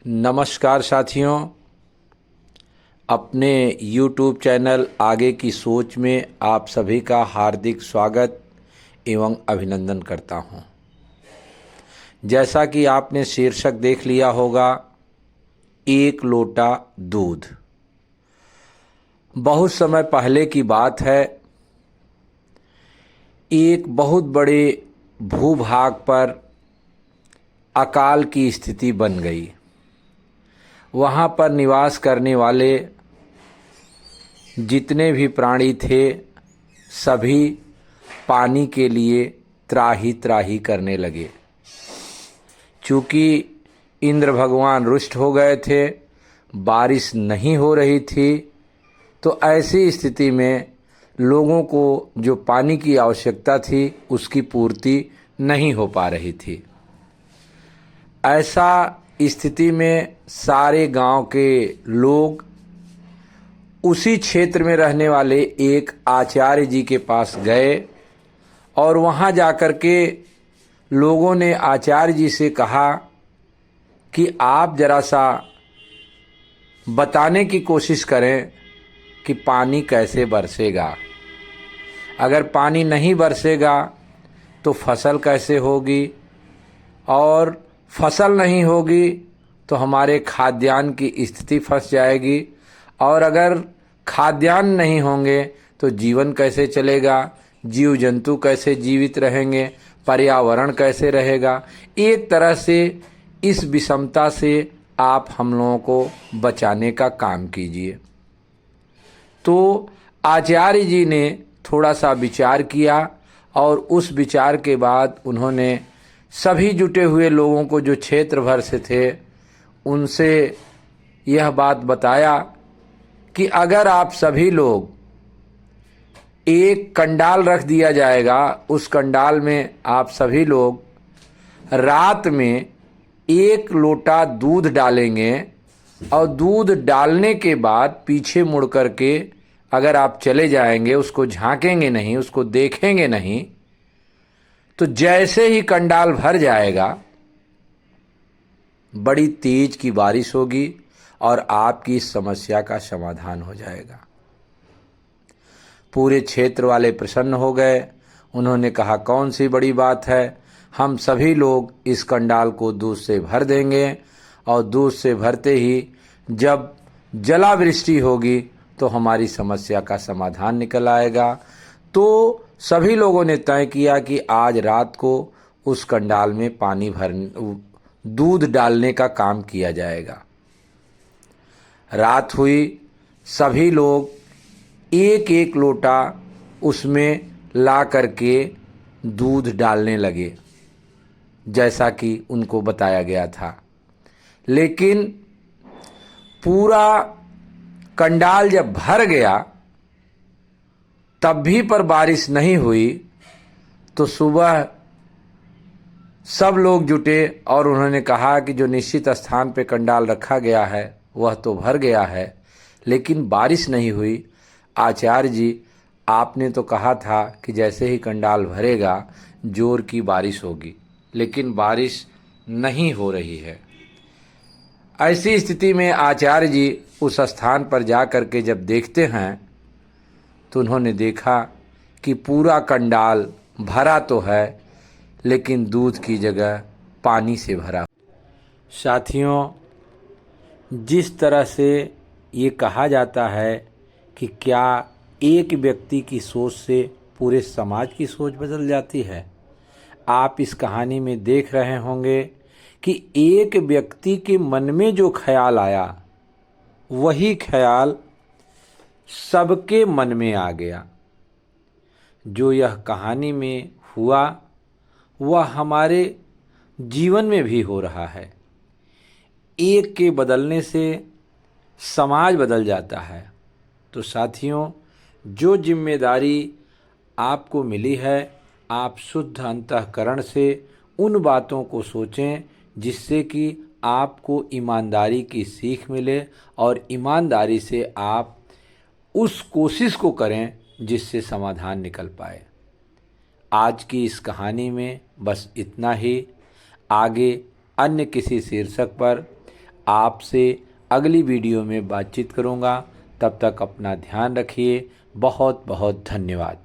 नमस्कार साथियों, अपने YouTube चैनल आगे की सोच में आप सभी का हार्दिक स्वागत एवं अभिनंदन करता हूं। जैसा कि आपने शीर्षक देख लिया होगा, एक लोटा दूध। बहुत समय पहले की बात है, एक बहुत बड़े भूभाग पर अकाल की स्थिति बन गई। वहाँ पर निवास करने वाले जितने भी प्राणी थे, सभी पानी के लिए त्राही त्राही करने लगे। चूँकि इंद्र भगवान रुष्ट हो गए थे, बारिश नहीं हो रही थी, तो ऐसी स्थिति में लोगों को जो पानी की आवश्यकता थी उसकी पूर्ति नहीं हो पा रही थी। ऐसा स्थिति में सारे गांव के लोग उसी क्षेत्र में रहने वाले एक आचार्य जी के पास गए और वहां जाकर के लोगों ने आचार्य जी से कहा कि आप जरा सा बताने की कोशिश करें कि पानी कैसे बरसेगा। अगर पानी नहीं बरसेगा तो फसल कैसे होगी, और फसल नहीं होगी तो हमारे खाद्यान्न की स्थिति फंस जाएगी, और अगर खाद्यान्न नहीं होंगे तो जीवन कैसे चलेगा, जीव जंतु कैसे जीवित रहेंगे, पर्यावरण कैसे रहेगा। एक तरह से इस विषमता से आप हम लोगों को बचाने का काम कीजिए। तो आचार्य जी ने थोड़ा सा विचार किया और उस विचार के बाद उन्होंने सभी जुटे हुए लोगों को, जो क्षेत्र भर से थे, उनसे यह बात बताया कि अगर आप सभी लोग एक कंडाल रख दिया जाएगा, उस कंडाल में आप सभी लोग रात में एक लोटा दूध डालेंगे और दूध डालने के बाद पीछे मुड़ करके अगर आप चले जाएंगे, उसको झांकेंगे नहीं, उसको देखेंगे नहीं, तो जैसे ही कंडाल भर जाएगा बड़ी तेज की बारिश होगी और आपकी इस समस्या का समाधान हो जाएगा। पूरे क्षेत्र वाले प्रसन्न हो गए। उन्होंने कहा, कौन सी बड़ी बात है, हम सभी लोग इस कंडाल को दूध से भर देंगे और दूध से भरते ही जब जलावृष्टि होगी तो हमारी समस्या का समाधान निकल आएगा। तो सभी लोगों ने तय किया कि आज रात को उस कंडाल में दूध डालने का काम किया जाएगा। रात हुई, सभी लोग एक एक लोटा उसमें ला करके दूध डालने लगे, जैसा कि उनको बताया गया था। लेकिन पूरा कंडाल जब भर गया तब भी पर बारिश नहीं हुई। तो सुबह सब लोग जुटे और उन्होंने कहा कि जो निश्चित स्थान पे कंडाल रखा गया है वह तो भर गया है, लेकिन बारिश नहीं हुई। आचार्य जी, आपने तो कहा था कि जैसे ही कंडाल भरेगा जोर की बारिश होगी, लेकिन बारिश नहीं हो रही है। ऐसी स्थिति में आचार्य जी उस स्थान पर जा कर के जब देखते हैं तो उन्होंने देखा कि पूरा कंडाल भरा तो है, लेकिन दूध की जगह पानी से भरा। साथियों, जिस तरह से ये कहा जाता है कि क्या एक व्यक्ति की सोच से पूरे समाज की सोच बदल जाती है, आप इस कहानी में देख रहे होंगे कि एक व्यक्ति के मन में जो ख्याल आया वही ख्याल सबके मन में आ गया। जो यह कहानी में हुआ वह हमारे जीवन में भी हो रहा है। एक के बदलने से समाज बदल जाता है। तो साथियों, जो जिम्मेदारी आपको मिली है, आप शुद्ध अंतःकरण से उन बातों को सोचें जिससे कि आपको ईमानदारी की सीख मिले और ईमानदारी से आप उस कोशिश को करें जिससे समाधान निकल पाए। आज की इस कहानी में बस इतना ही। आगे अन्य किसी शीर्षक पर आपसे अगली वीडियो में बातचीत करूँगा। तब तक अपना ध्यान रखिए। बहुत बहुत धन्यवाद।